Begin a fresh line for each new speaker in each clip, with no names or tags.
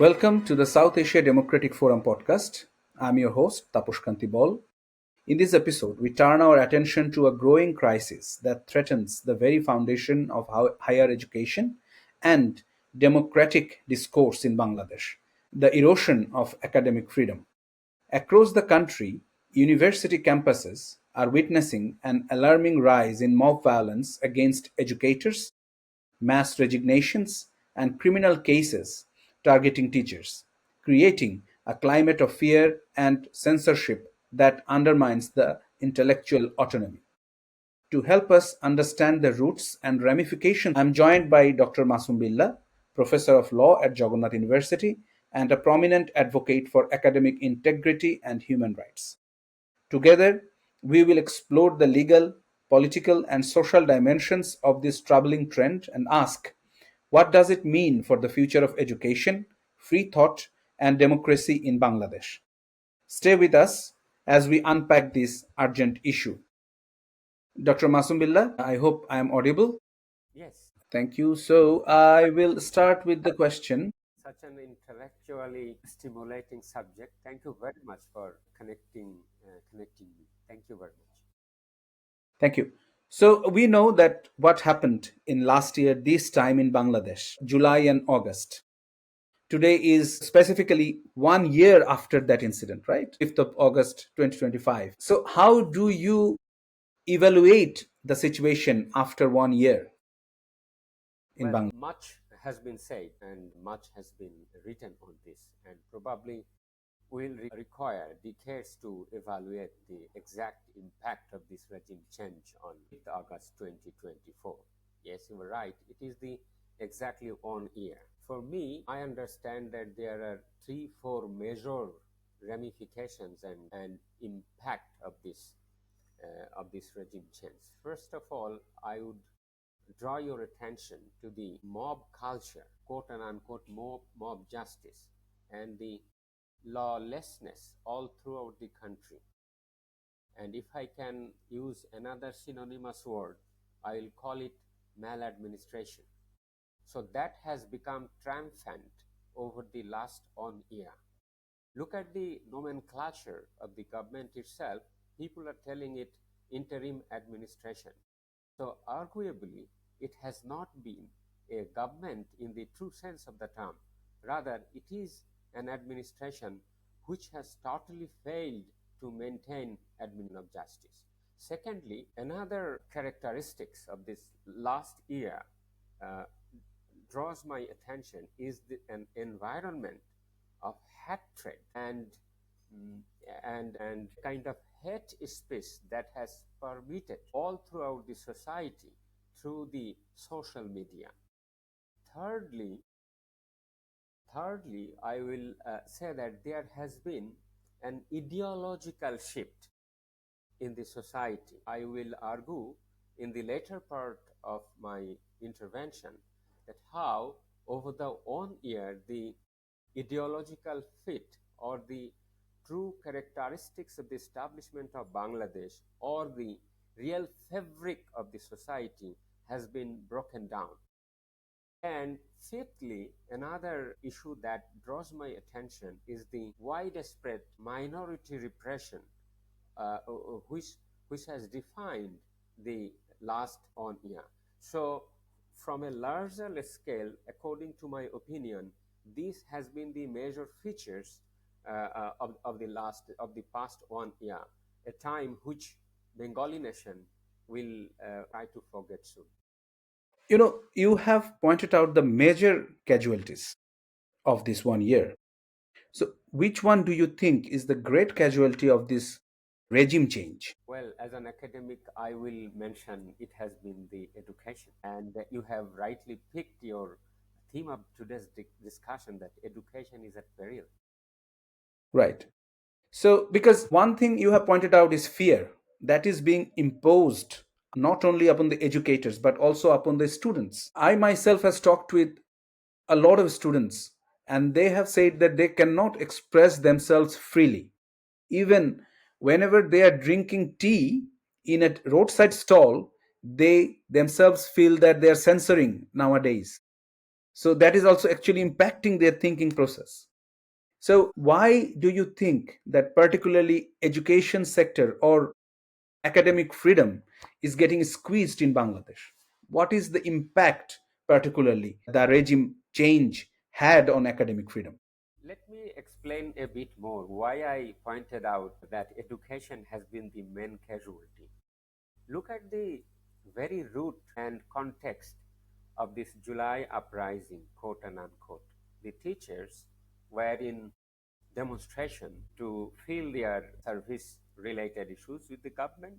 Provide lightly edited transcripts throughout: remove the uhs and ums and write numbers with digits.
Welcome to the South Asia Democratic Forum podcast. I'm your host, Tapas Kanti Baul. In this episode, we turn our attention to a growing crisis that threatens the very foundation of higher education and democratic discourse in Bangladesh, the erosion of academic freedom. Across the country, university campuses are witnessing an alarming rise in mob violence against educators, mass resignations, and criminal cases targeting teachers, creating a climate of fear and censorship that undermines the intellectual autonomy. To help us understand the roots and ramifications, I'm joined by Dr. Masum Billah, Professor of Law at Jagannath University and a prominent advocate for academic integrity and human rights. Together, we will explore the legal, political, and social dimensions of this troubling trend and ask, what does it mean for the future of education, free thought, and democracy in Bangladesh? Stay with us as we unpack this urgent issue. Dr. Masum Billah, I hope I am audible.
Yes,
Thank you. So I will start with the question.
such an intellectually stimulating subject. Thank you very much for connecting me. Thank you very much.
Thank you. So we know that what happened in last year, this time in Bangladesh, July and August. Today is specifically 1 year after that incident, right? 5th of August 2025. So how do you evaluate the situation after 1 year in
Well,
Bangladesh?
much has been said and much has been written on this, and probably will require decades to evaluate the exact impact of this regime change on 5th August 2024. Yes, you were right. It is the exactly 1 year. For me, I understand that there are three, four major ramifications and impact of this regime change. First of all, I would draw your attention to the mob culture, quote and unquote mob justice, and the lawlessness all throughout the country. And if I can use another synonymous word, I will call it maladministration. So that has become triumphant over the last 1 year. Look at the nomenclature of the government itself. People are telling it interim administration. So arguably, it has not been a government in the true sense of the term. Rather, it is an administration which has totally failed to maintain administration of justice. Secondly, another characteristics of this last year uh, draws my attention is an environment of hatred mm, and kind of hate speech that has permeated all throughout the society through the social media. Thirdly, thirdly, I will say that there has been an ideological shift in the society. I will argue in the later part of my intervention that how over the 1 year the ideological fit or the true characteristics of the establishment of Bangladesh or the real fabric of the society has been broken down. And fifthly, another issue that draws my attention is the widespread minority repression, uh, uh, which which has defined the last 1 year. So, from a larger scale, according to my opinion, this has been the major features of the past 1 year, a time which Bengali nation will try to forget soon.
You have pointed out the major casualties of this 1 year. So which one do you think is the great casualty of this regime change?
Well, as an academic, I will mention it has been the education. And you have rightly picked your theme of today's discussion that education is at peril.
Right. So, because one thing you have pointed out is fear that is being imposed not only upon the educators but also upon the students. I myself has talked with a lot of students and they have said that they cannot express themselves freely. Even whenever they are drinking tea in a roadside stall, they themselves feel that they are censoring nowadays. So that is also actually impacting their thinking process. So why do you think that particularly education sector or academic freedom is getting squeezed in Bangladesh? What is the impact particularly the regime change had on academic freedom?
Let me explain a bit more why I pointed out that education has been the main casualty. Look at the very root and context of this July uprising, quote and unquote. The teachers were in demonstration to feel their service related issues with the government.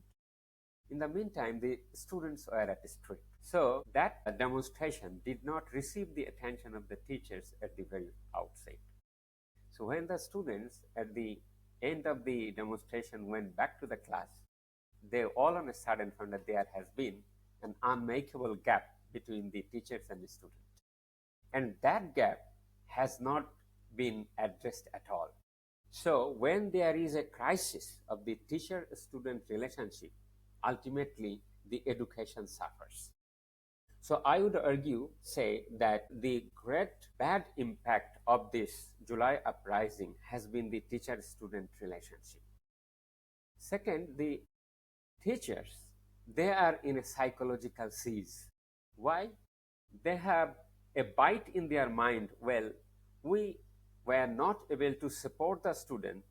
In the meantime, the students were at street. So that demonstration did not receive the attention of the teachers at the very outset. So when the students at the end of the demonstration went back to the class, they all on a sudden found that there has been an unmakeable gap between the teachers and the students. And that gap has not been addressed at all. So when there is a crisis of the teacher-student relationship, ultimately the education suffers. So I would argue, say, that the great bad impact of this July uprising has been the teacher-student relationship. Second, the teachers, they are in a psychological siege. Why? They have a bite in their mind. Well, we were not able to support the student,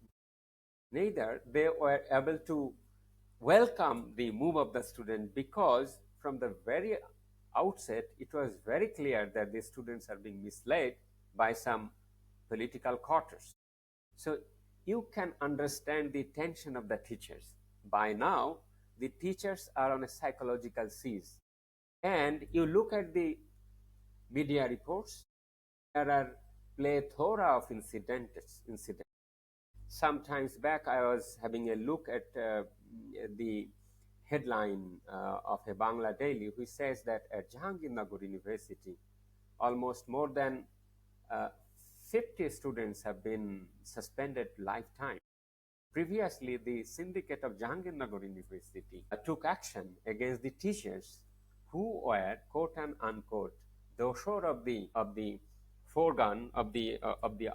neither they were able to welcome the move of the student, because from the very outset it was very clear that the students are being misled by some political quarters. So you can understand the tension of the teachers. By now the teachers are on a psychological siege, and you look at the media reports, there are plethora of incidents. Sometimes back, I was having a look at the headline of a Bangla daily, which says that at Jagannath University, almost more than uh, 50 students have been suspended lifetime. Previously, the syndicate of Jagannath University took action against the teachers who were, quote and unquote, dosor of the foregone of the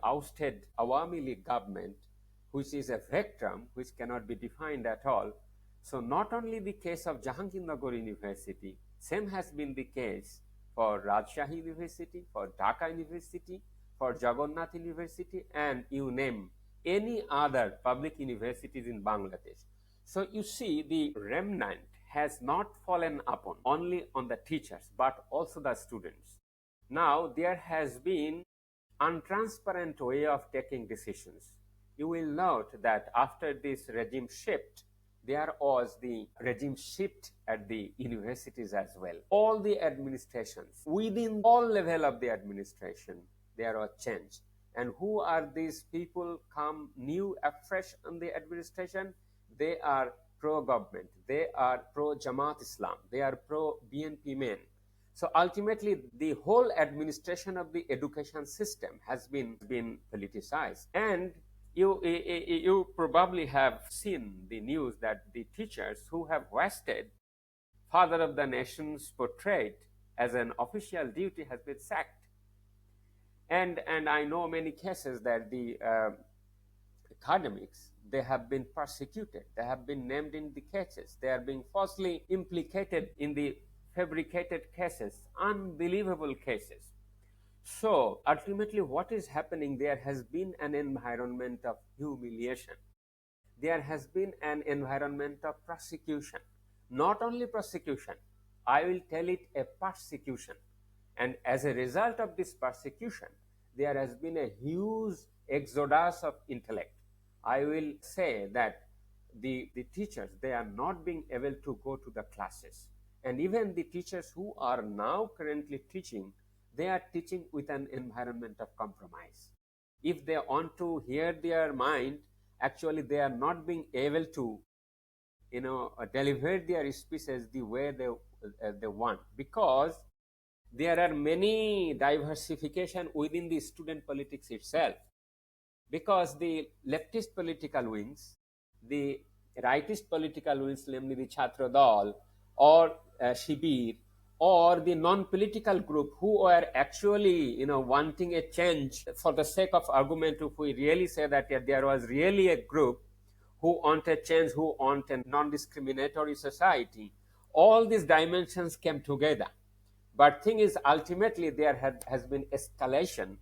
ousted Awami League government, which is a vectrum which cannot be defined at all. So not only the case of Jahanngirnagar University, same has been the case for Rajshahi University, for Dhaka University, for Jagannath University, and you name any other public universities in Bangladesh. So you see, the remnant has not fallen upon only on the teachers, but also the students. Now there has been untransparent way of taking decisions. You will note that after this regime shift, there was the regime shift at the universities as well. All the administrations, within all level of the administration, there was change. And who are these people come new afresh on the administration? They are pro-government, they are pro-Jamaat Islam, they are pro-BNP men. So ultimately, the whole administration of the education system has been politicized. And you probably have seen the news that the teachers who have wasted father of the nation's portrait as an official duty has been sacked. And I know many cases that the academics, they have been persecuted, they have been named in the cases, they are being falsely implicated in the fabricated cases, unbelievable cases. So ultimately what is happening, there has been an environment of humiliation, there has been an environment of persecution. Not only persecution, I will tell it a persecution. And as a result of this persecution, there has been a huge exodus of intellect. I will say that the teachers, they are not being able to go to the classes. And even the teachers who are now currently teaching, they are teaching with an environment of compromise. If they want to hear their mind, actually they are not being able to deliver their speeches the way they want, because there are many diversification within the student politics itself, because the leftist political wings, the rightist political wings, namely the Chhatra Dal or Shibir or the non-political group who are actually wanting a change for the sake of argument. If we really say that there was really a group who want a change, who want a non-discriminatory society, all these dimensions came together. But thing is, ultimately there has been escalation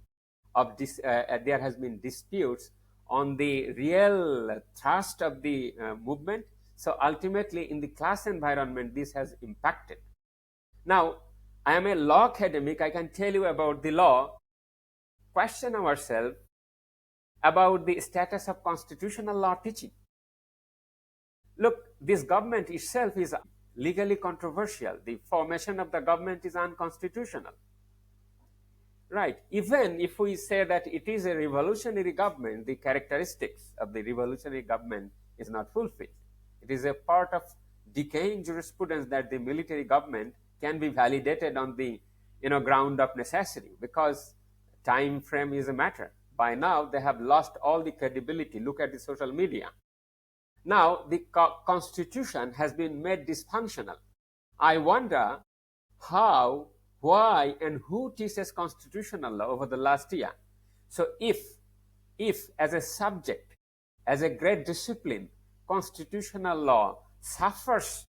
of this. There has been disputes on the real thrust of the movement. So ultimately, in the class environment, this has impacted. Now, I am a law academic. I can tell you about the law. Question ourselves about the status of constitutional law teaching. Look, this government itself is legally controversial. The formation of the government is unconstitutional. Right. Even if we say that it is a revolutionary government, the characteristics of the revolutionary government is not fulfilled. It is a part of decaying jurisprudence that the military government can be validated on the ground of necessity, because time frame is a matter. By now, they have lost all the credibility. Look at the social media. Now, the constitution has been made dysfunctional. I wonder how, why, and who teaches constitutional law over the last year. So if as a subject, as a great discipline, constitutional law suffers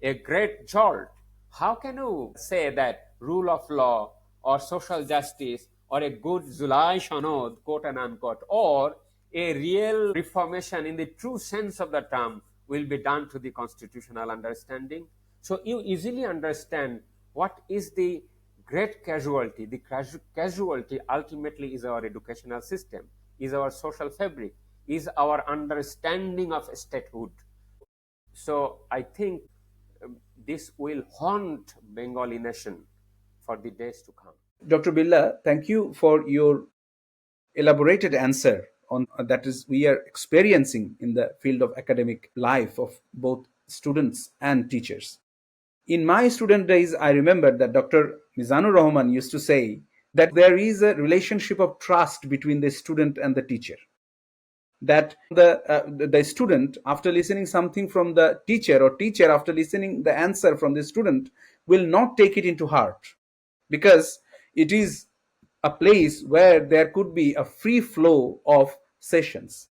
a great jolt, how can you say that rule of law or social justice or a good Zulai Shanod, quote and unquote, or a real reformation in the true sense of the term will be done to the constitutional understanding? So you easily understand what is the great casualty. The casualty ultimately is our educational system, is our social fabric, is our understanding of statehood. So I think this will haunt Bengali nation for the days to come.
Dr. Billah, thank you for your elaborated answer on that is we are experiencing in the field of academic life of both students and teachers. In my student days, I remember that Dr. Mizanur Rahman used to say that there is a relationship of trust between the student and the teacher. That the student, after listening something from the teacher, or teacher after listening the answer from the student, will not take it into heart, because it is a place where there could be a free flow of sessions.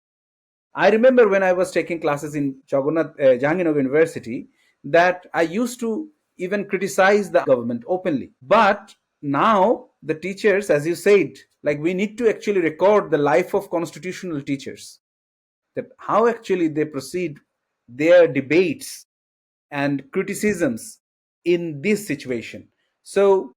I remember when I was taking classes in Jagannath University, that I used to even criticize the government openly. But now the teachers, as you said, like we need to actually record the life of constitutional teachers, that how actually they proceed their debates and criticisms in this situation. So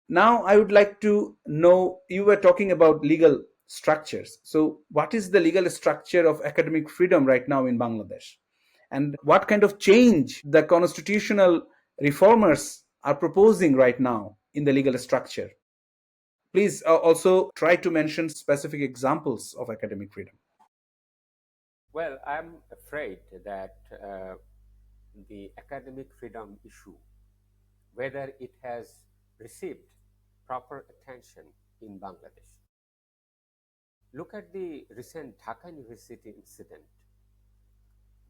now I would like to know, you were talking about legal structures. So what is the legal structure of academic freedom right now in Bangladesh? And what kind of change the constitutional reformers are proposing right now in the legal structure? Please also try to mention specific examples of academic freedom.
Well, I'm afraid that the academic freedom issue, whether it has received proper attention in Bangladesh. Look at the recent Dhaka University incident.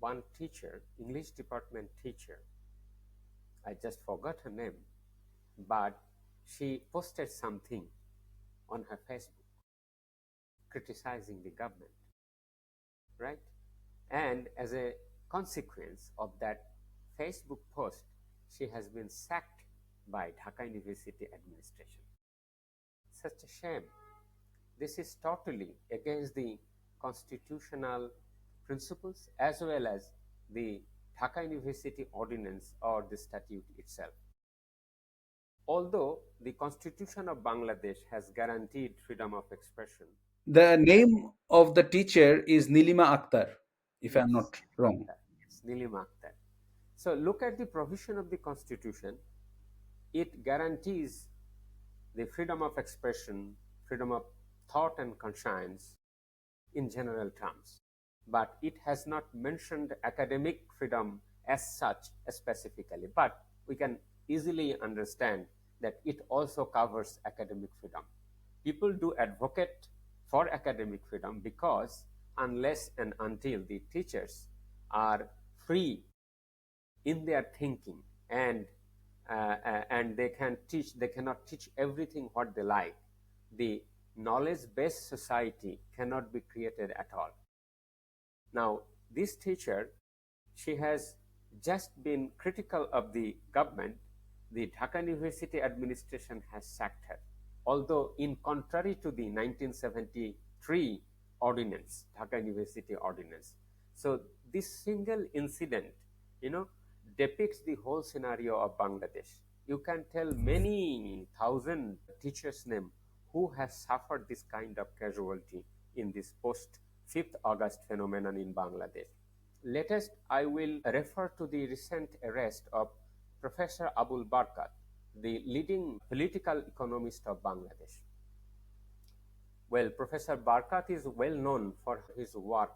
One teacher, English department teacher, I just forgot her name, but she posted something on her Facebook criticizing the government, right? And as a consequence of that Facebook post, she has been sacked by Dhaka University administration. Such a shame. This is totally against the constitutional principles as well as the Dhaka University ordinance or the statute itself. Although the Constitution of Bangladesh has guaranteed freedom of expression.
The name of the teacher is Nilima Akhtar, if I'm
Yes,
not wrong.
yes, Nilima Akhtar. So look at the provision of the Constitution. It guarantees the freedom of expression, freedom of thought and conscience in general terms. But it has not mentioned academic freedom as such specifically. But we can easily understand that it also covers academic freedom. People do advocate for academic freedom because unless and until the teachers are free in their thinking and and they cannot teach everything what they like. The knowledge based society cannot be created at all. Now, this teacher, she has just been critical of the government. The Dhaka University administration has sacked her. Although, in contrary to the 1973 ordinance, Dhaka University ordinance. So, this single incident, you know, depicts the whole scenario of Bangladesh. You can tell many thousand teachers' name who has suffered this kind of casualty in this post 5th August phenomenon in Bangladesh. Latest, I will refer to the recent arrest of Professor Abul Barkat, the leading political economist of Bangladesh. Well, Professor Barkat is well known for his work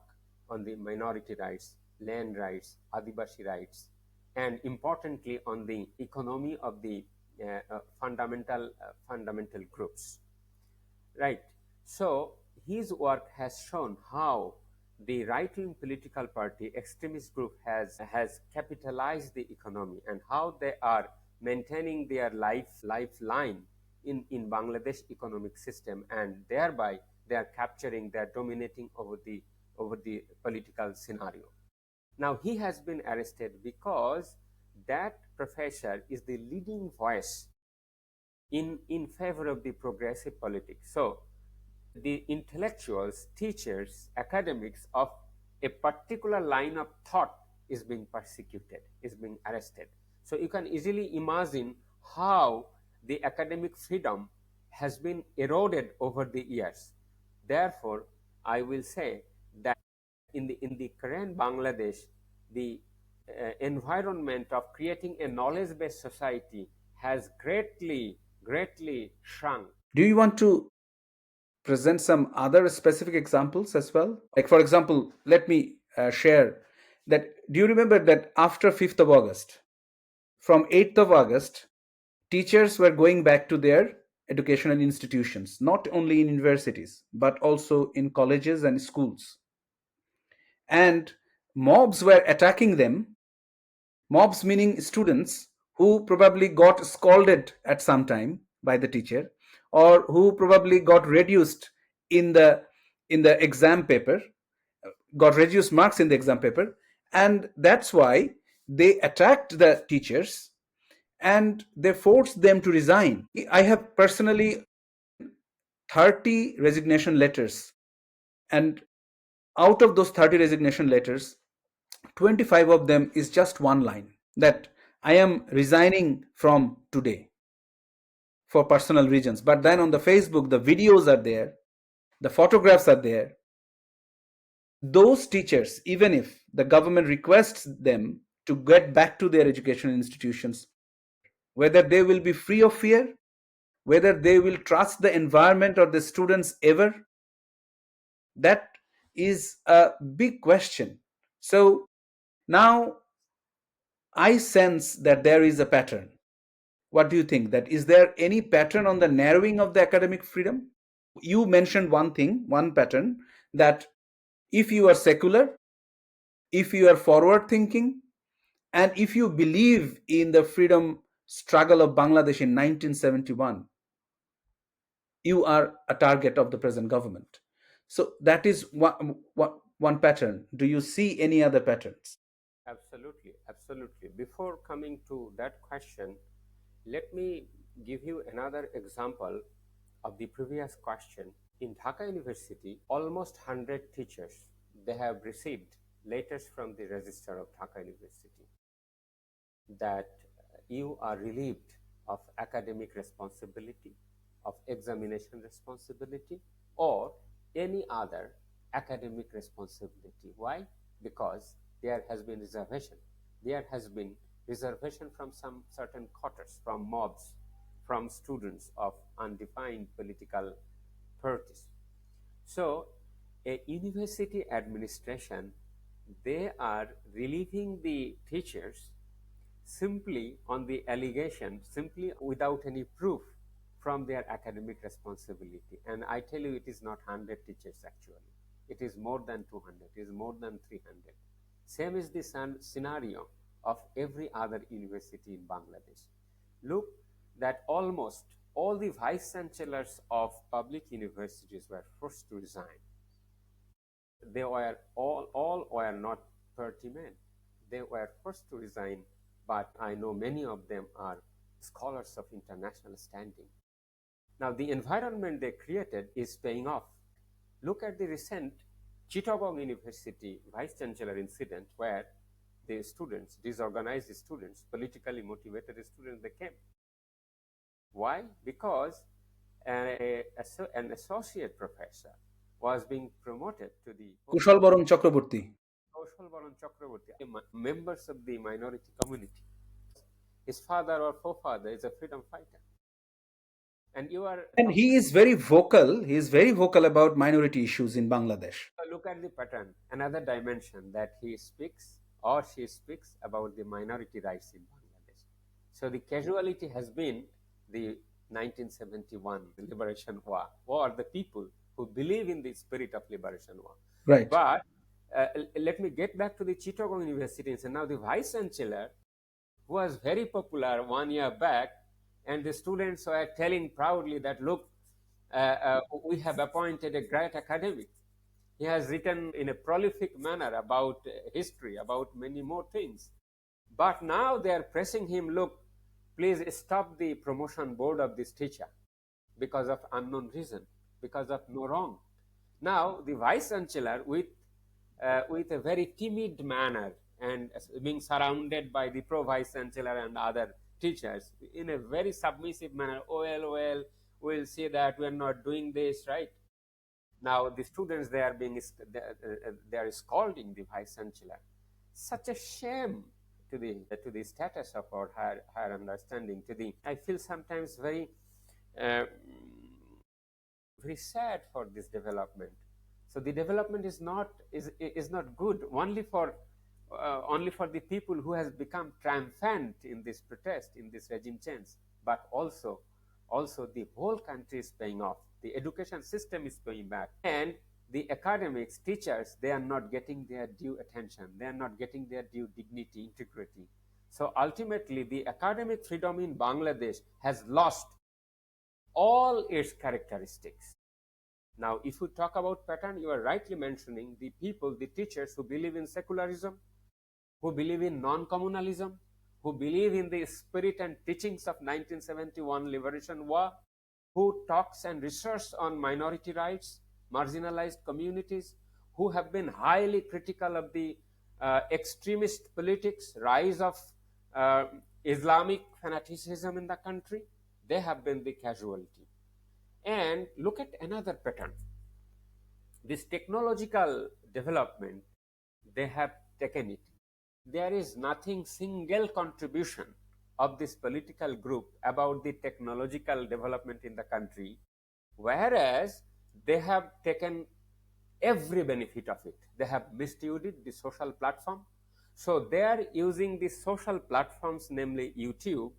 on the minority rights, land rights, Adivasi rights, and importantly on the economy of the fundamental groups. Right. So his work has shown how the right-wing political party extremist group has capitalized the economy and how they are maintaining their lifeline in Bangladesh economic system, and thereby they are dominating over the political scenario. Now he has been arrested because that professor is the leading voice in favor of the progressive politics. So the intellectuals, teachers, academics of a particular line of thought is being persecuted, is being arrested. So you can easily imagine how the academic freedom has been eroded over the years. Therefore, I will say that in the current Bangladesh, the environment of creating a knowledge-based society has greatly shrunk.
Do you want to present some other specific examples as well? Like, for example, let me share that. Do you remember that after 5th of August, from 8th of August, teachers were going back to their educational institutions, not only in universities, but also in colleges and schools. And mobs were attacking them, mobs meaning students who probably got scolded at some time by the teacher, or who probably got reduced in the exam paper, got reduced marks in the exam paper, and that's why they attacked the teachers and they forced them to resign. I have personally 30 resignation letters, and out of those 30 resignation letters, 25 of them is just one line that I am resigning from today for personal reasons. But then on the Facebook, the videos are there, the photographs are there. Those teachers, even if the government requests them to get back to their educational institutions, whether they will be free of fear, whether they will trust the environment or the students ever, that is a big question. So now I sense that there is a pattern. What do you think? That is there any pattern on the narrowing of the academic freedom? You mentioned one thing, one pattern, that if you are secular, if you are forward thinking, and if you believe in the freedom struggle of Bangladesh in 1971, you are a target of the present government. So that is one pattern. Do you see any other patterns?
Absolutely. Before coming to that question, let me give you another example of the previous question. In Dhaka University, almost 100 teachers, they have received letters from the Register of Dhaka University that you are relieved of academic responsibility, of examination responsibility, or any other academic responsibility. Why? Because there has been reservation. There has been reservation from some certain quarters, from mobs, from students of undefined political parties. So, a university administration, they are relieving the teachers simply on the allegation, simply without any proof from their academic responsibility. And I tell you, it is not 100 teachers actually. It is more than 200, it is more than 300. Same is the scenario of every other university in Bangladesh. Look that almost all the vice chancellors of public universities were forced to resign. They were all were not 30 men. They were forced to resign, but I know many of them are scholars of international standing. Now, the environment they created is paying off. Look at the recent Chittagong University Vice Chancellor incident where the students, disorganized students, politically motivated students, they came. Why? Because an associate professor was being promoted to the
কুশল বরং Chakraborty.
Kaushal Baran Chakraborty, members of the minority community. His father or forefather is a freedom fighter. And you are
And he is very vocal. He is very vocal about minority issues in Bangladesh.
look at the pattern, another dimension that he speaks or she speaks about the minority rights in Bangladesh. So the casualty has been the 1971 liberation war, or the people who believe in the spirit of liberation war.
Right.
But let me get back to the Chittagong University. And now the vice chancellor was very popular 1 year back, and the students were telling proudly that, look, we have appointed a great academic. He has written in a prolific manner about history, about many more things. But now they are pressing him, look, please stop the promotion board of this teacher because of unknown reason, because of no wrong. Now the vice chancellor, with a very timid manner and being surrounded by the pro vice chancellor and other teachers in a very submissive manner, well, we'll see that we're not doing this, right? Now the students, they are scalding the vice chancellor. Such a shame to the status of our higher understanding. I feel sometimes very very sad for this development. So the development is not good only for the people who has become triumphant in this protest, in this regime change, but also the whole country is paying off. The education system is paying back, and the academics, teachers, they are not getting their due attention. They are not getting their due dignity, integrity. So ultimately, the academic freedom in Bangladesh has lost all its characteristics. Now, if you talk about pattern, you are rightly mentioning the people, the teachers who believe in secularism, who believe in non-communalism, who believe in the spirit and teachings of 1971 liberation war, who talks and researches on minority rights, marginalized communities, who have been highly critical of the extremist politics, rise of Islamic fanaticism in the country. They have been the casualty. And look at another pattern. This technological development, they have taken it. There is nothing single contribution of this political group about the technological development in the country, whereas they have taken every benefit of it. They have misused the social platform. So they are using the social platforms, namely YouTube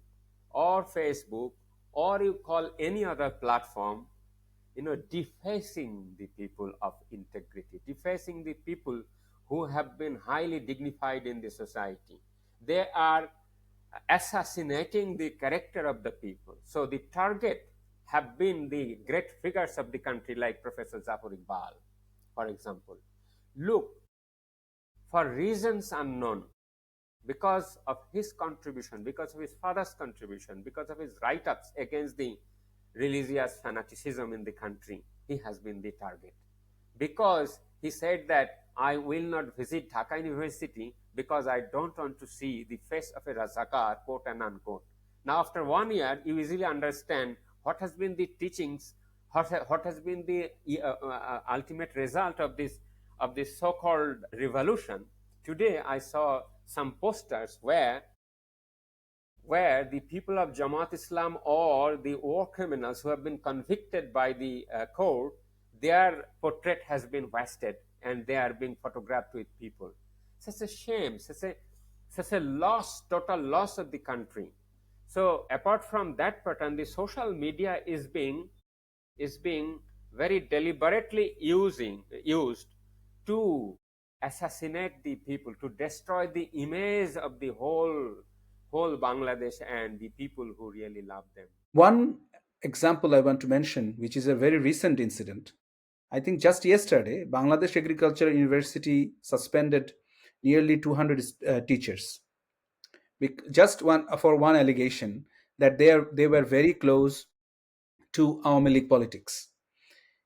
or Facebook, or you call any other platform, defacing the people of integrity, defacing the people who have been highly dignified in the society. They are assassinating the character of the people. So the target have been the great figures of the country like Professor Zafar Iqbal, for example. Look, for reasons unknown, because of his contribution, because of his father's contribution, because of his write-ups against the religious fanaticism in the country, he has been the target. Because he said that I will not visit Dhaka University because I don't want to see the face of a Razakar, quote and unquote. Now, after 1 year, you easily understand what has been the teachings, what has been the ultimate result of this so-called revolution. Today, I saw some posters where the people of Jamaat Islam or the war criminals who have been convicted by the court, their portrait has been wasted and they are being photographed with people. Such a shame, such a loss, total loss of the country. So apart from that pattern, the social media is being very deliberately used to assassinate the people, to destroy the image of the whole whole Bangladesh and the people who really love them.
One example I want to mention, which is a very recent incident. I think just yesterday, Bangladesh Agricultural University suspended nearly 200 teachers, just one for one allegation that they were very close to Awami League politics.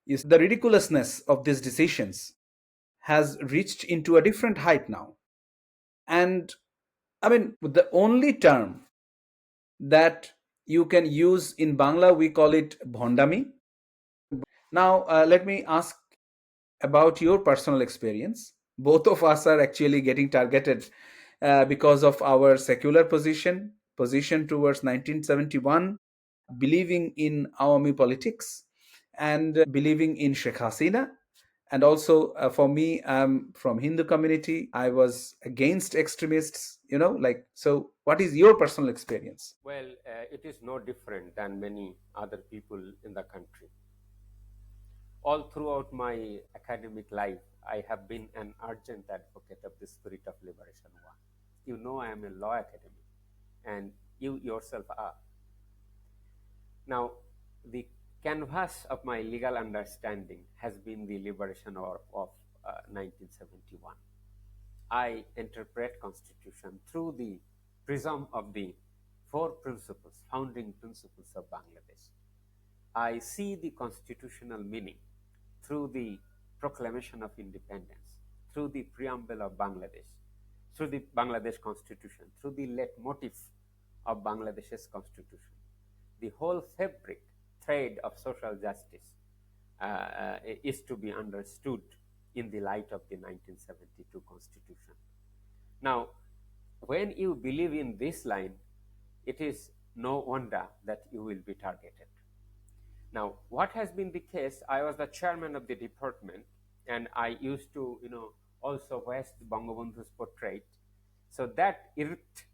The ridiculousness of these decisions has reached into a different height now. And I mean, the only term that you can use in Bangla, we call it bhondami. Now, let me ask about your personal experience. Both of us are actually getting targeted because of our secular position towards 1971, believing in Awami politics, and believing in Sheikh Hasina. And also, for me, I'm from Hindu community. I was against extremists. So. What is your personal experience?
Well, it is no different than many other people in the country. All throughout my academic life, I have been an urgent advocate of the spirit of liberation war. You know, I am a law academic, and you yourself are. Now, the canvas of my legal understanding has been the liberation war of 1971. I interpret Constitution through the prism of the four principles, founding principles of Bangladesh. I see the constitutional meaning through the Proclamation of Independence, through the preamble of Bangladesh, through the Bangladesh Constitution, through the leitmotif of Bangladesh's Constitution. The whole fabric, thread of social justice is to be understood in the light of the 1972 Constitution. Now, when you believe in this line, it is no wonder that you will be targeted. Now, what has been the case? I was the chairman of the department, and I used to, also hoist Bangabandhu's portrait. So that irked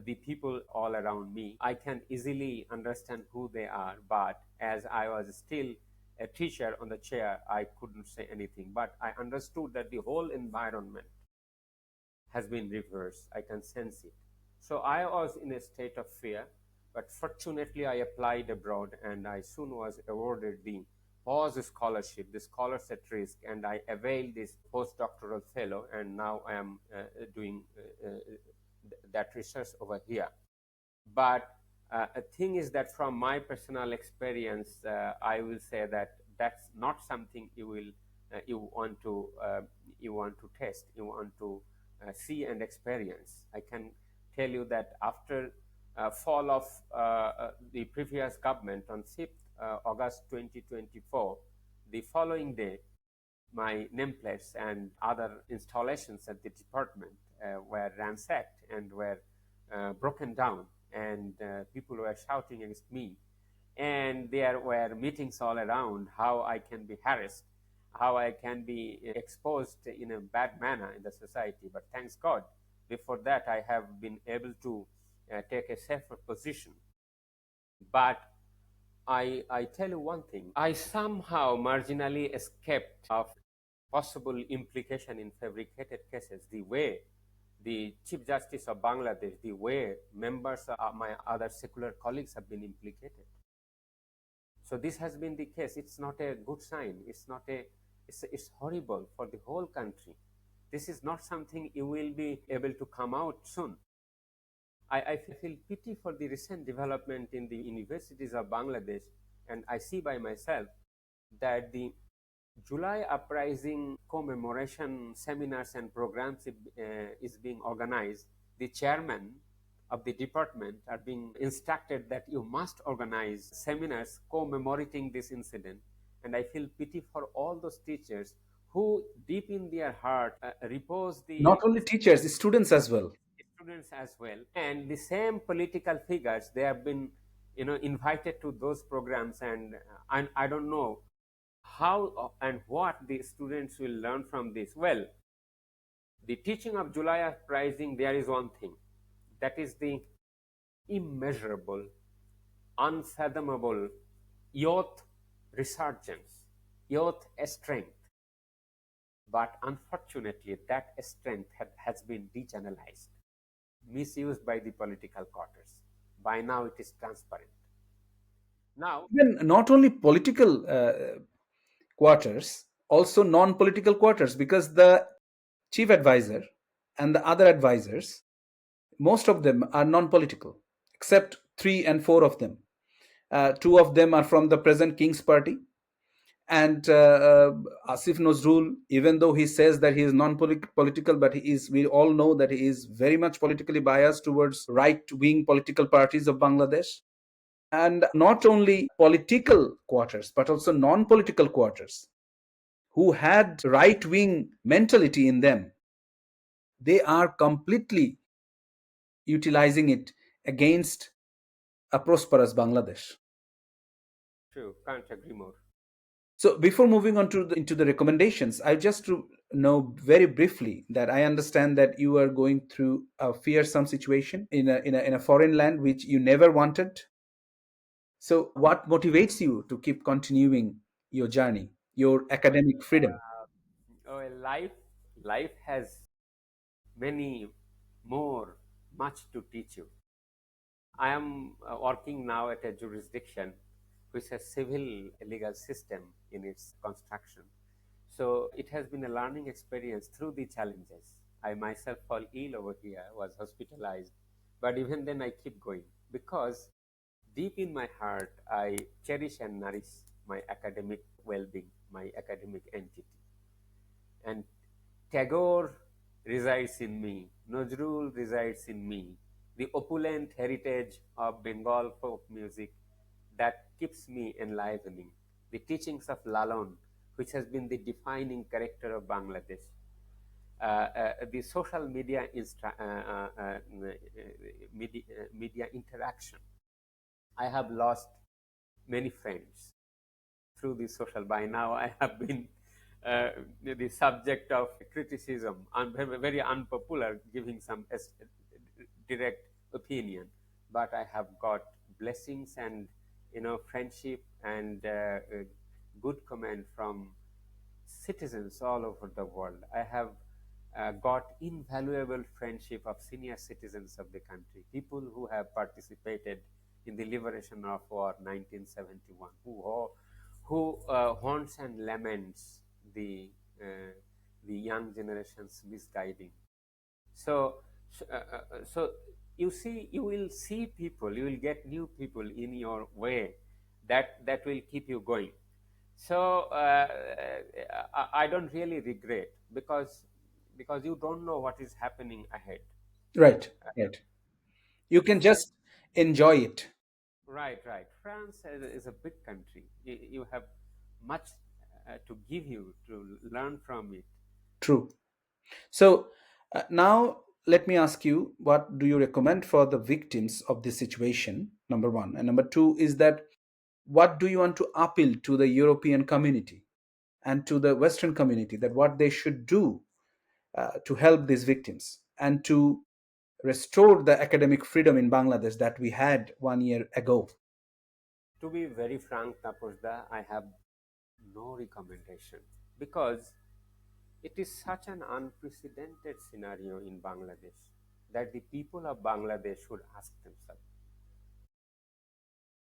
the people all around me. I can easily understand who they are, but as I was still a teacher on the chair, I couldn't say anything. But I understood that the whole environment has been reversed. I can sense it. So I was in a state of fear, but fortunately I applied abroad and I soon was awarded the PAUSE scholarship, the Scholars at Risk, and I availed this postdoctoral fellow, and now I am doing that research over here. But a thing is that from my personal experience, I will say that that's not something you want to test, you want to see and experience. I can tell you that after fall of the previous government on 5th August 2024, the following day, my nameplates and other installations at the department were ransacked and were broken down, and people were shouting against me. And there were meetings all around how I can be harassed, how I can be exposed in a bad manner in the society. But thanks God, before that I have been able to take a safer position. But I tell you one thing, I somehow marginally escaped of possible implication in fabricated cases, the way the Chief Justice of Bangladesh, the way members of my other secular colleagues have been implicated. So this has been the case. It's not a good sign. It's horrible for the whole country. This is not something you will be able to come out soon. I feel pity for the recent development in the universities of Bangladesh, and I see by myself that the July Uprising commemoration seminars and programs is being organized. The chairman of the department are being instructed that you must organize seminars commemorating this incident. And I feel pity for all those teachers who deep in their heart repose the
Not only teachers, the students as well.
students as well, and the same political figures, they have been invited to those programs, and I don't know how and what the students will learn from this. Well, the teaching of July Uprising, there is one thing, that is the immeasurable, unfathomable youth resurgence, youth strength. But unfortunately, that strength has been degeneralized. misused by the political quarters. By now, it is transparent. Now,
Even not only political quarters, also non-political quarters, because the chief advisor and the other advisors, most of them are non-political, except three and four of them. Two of them are from the present King's Party, and Asif Nazrul, even though he says that he is non-political, but he is. We all know that he is very much politically biased towards right-wing political parties of Bangladesh. And not only political quarters, but also non-political quarters who had right-wing mentality in them. They are completely utilizing it against a prosperous Bangladesh.
true, can't agree more.
So before moving on to into the recommendations, I just to know very briefly that I understand that you are going through a fearsome situation in a foreign land which you never wanted. So what motivates you to keep continuing your journey, your academic freedom?
Oh, life has many more, much to teach you. I am working now at a jurisdiction which has civil legal system in its construction. So it has been a learning experience through the challenges. I myself fall ill over here, was hospitalized, but even then I keep going because deep in my heart I cherish and nourish my academic well-being, my academic entity. And Tagore resides in me, Nazrul resides in me, the opulent heritage of Bengal folk music that keeps me enlivening, the teachings of Lalon, which has been the defining character of Bangladesh, the social media, media interaction. I have lost many friends through the social. By now, I have been the subject of criticism, very unpopular, giving some direct opinion. But I have got blessings and friendship and good comment from citizens all over the world. I have got invaluable friendship of senior citizens of the country, people who have participated in the liberation of war 1971, who haunts and laments uh, the young generation's misguiding. So, so you will see people, you will get new people in your way that will keep you going. So I don't really regret because you don't know what is happening ahead.
Right, right. You can
Yes,
just enjoy it.
right, right. France is a big country. You have much to give you to learn from it.
True. So now let me ask you, what do you recommend for the victims of this situation? Number one. And number two is that what do you want to appeal to the European community and to the Western community that what they should do to help these victims and to restore the academic freedom in Bangladesh that we had 1 year ago?
To be very frank, Tapusda, I have no recommendation because it is such an unprecedented scenario in Bangladesh that the people of Bangladesh should ask themselves.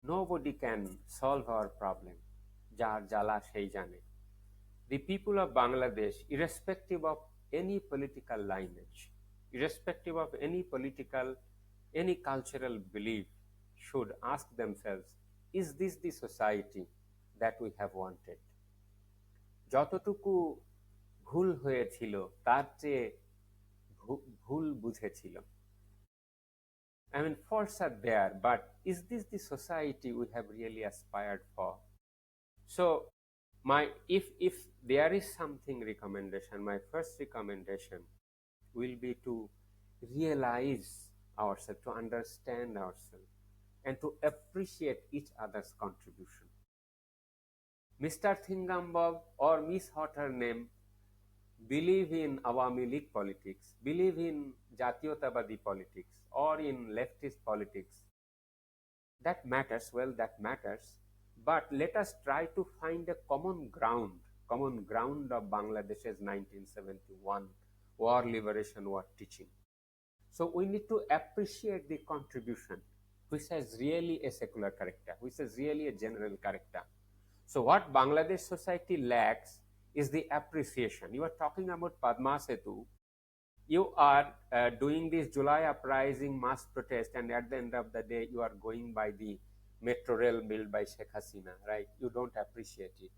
Nobody can solve our problem. Jar jala সেই জানে. The people of Bangladesh, irrespective of any political lineage, irrespective of any cultural belief, should ask themselves, is this the society that we have wanted? যতটুকু ভুল হয়েছিল তার চেয়ে ভুল বুঝেছিল. I mean, faults are there, but is this the society we have really aspired for? So, if there is something recommendation, my first recommendation will be to realize ourselves, to understand ourselves, and to appreciate each other's contribution. Mr. Thingambog or Miss Hotter name believe in Awami League politics, believe in Jatiyotabadi politics, or in leftist politics. That matters, well, that matters. But let us try to find a common ground of Bangladesh's 1971 war liberation, war teaching. So we need to appreciate the contribution, which has really a secular character, which is really a general character. So what Bangladesh society lacks is the appreciation. You are talking about Padma Setu. You are doing this July uprising mass protest, and at the end of the day, you are going by the metro rail built by Sheikh Hasina, right? You don't appreciate it.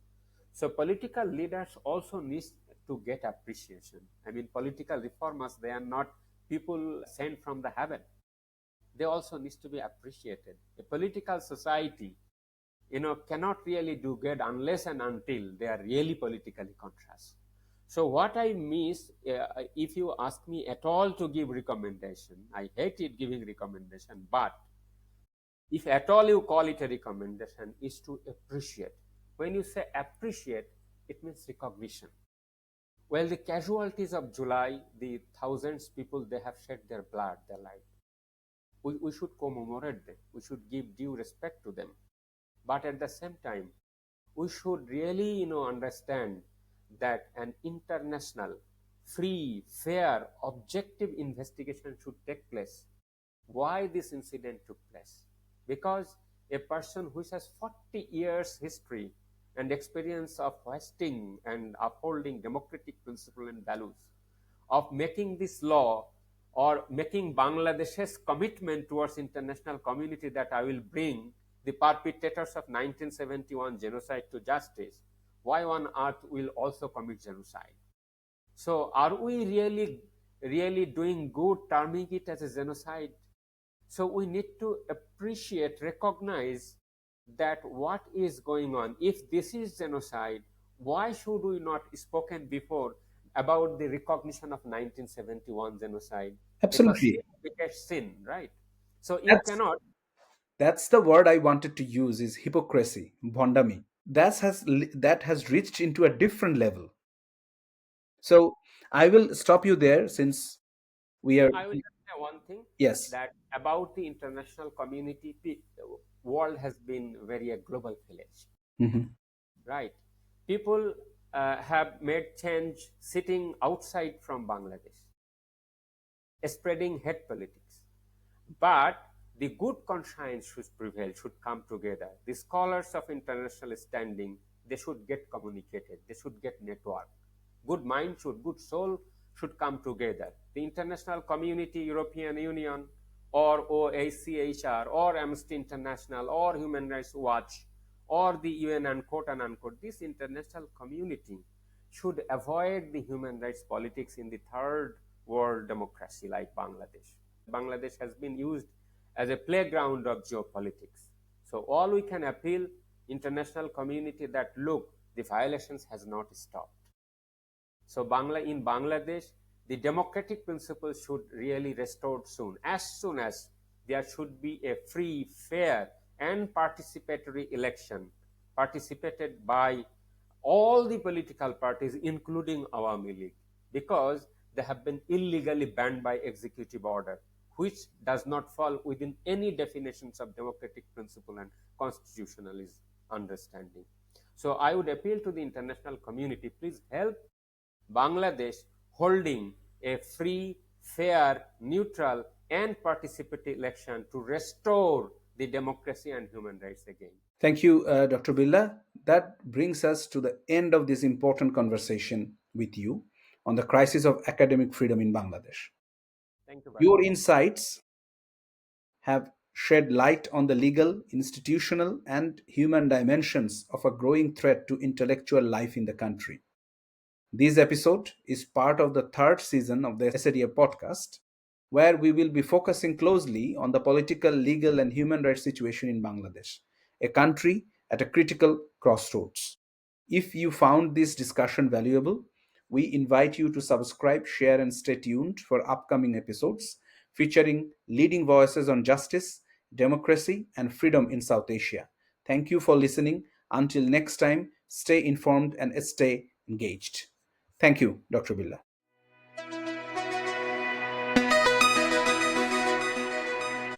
So political leaders also need to get appreciation. I mean, political reformers, they are not people sent from the heaven. They also need to be appreciated. A political society, cannot really do good unless and until they are really politically conscious. So what I miss, if you ask me at all to give recommendation, I hate it giving recommendation, but if at all you call it a recommendation, is to appreciate. When you say appreciate, it means recognition. Well, the casualties of July, the thousands people, they have shed their blood, their life. We should commemorate them. We should give due respect to them. But at the same time, we should really, understand that an international, free, fair, objective investigation should take place. Why this incident took place? Because a person who has 40 years history and experience of hoisting and upholding democratic principles and values, of making this law or making Bangladesh's commitment towards international community that I will bring the perpetrators of 1971 genocide to justice, why on earth will also commit genocide? So are we really doing good terming it as a genocide? So we need to appreciate, recognize that what is going on. If this is genocide, why should we not spoken before about the recognition of 1971 genocide? Because
Absolutely.
sin becomes sin, right? So you
That's
cannot.
that's the word I wanted to use, is hypocrisy, bondami. That has reached into a different level. So I will stop you there, since we are.
I will just say one thing,
Yes.
that about the international community, the world has been very a global village,
Mhm.
right? People have made change sitting outside from Bangladesh, spreading hate politics. But the good conscience should prevail, should come together. The scholars of international standing, they should get communicated, they should get network. Good mind should, good soul should come together. The international community, European Union, or OACHR, or Amnesty International, or Human Rights Watch, or the UN, unquote and unquote, this international community should avoid the human rights politics in the third world democracy like Bangladesh. Bangladesh has been used as a playground of geopolitics. So all we can appeal international community that look, the violations has not stopped. So in Bangladesh, the democratic principles should really restored soon as there should be a free, fair, and participatory election, participated by all the political parties, including Awami League, because they have been illegally banned by executive order, which does not fall within any definitions of democratic principle and constitutionalist understanding. So I would appeal to the international community, please help Bangladesh holding a free, fair, neutral, and participatory election to restore the democracy and human rights again.
Thank you, Dr. Billah. That brings us to the end of this important conversation with you on the crisis of academic freedom in Bangladesh.
Thank you very
Your
much.
insights have shed light on the legal, institutional, and human dimensions of a growing threat to intellectual life in the country. This episode is part of the third season of the SADF podcast, where we will be focusing closely on the political, legal, and human rights situation in Bangladesh, a country at a critical crossroads. If you found this discussion valuable, we invite you to subscribe, share, and stay tuned for upcoming episodes featuring leading voices on justice, democracy, and freedom in South Asia. Thank you for listening. Until next time, stay informed and stay engaged. Thank you, Dr. Billah.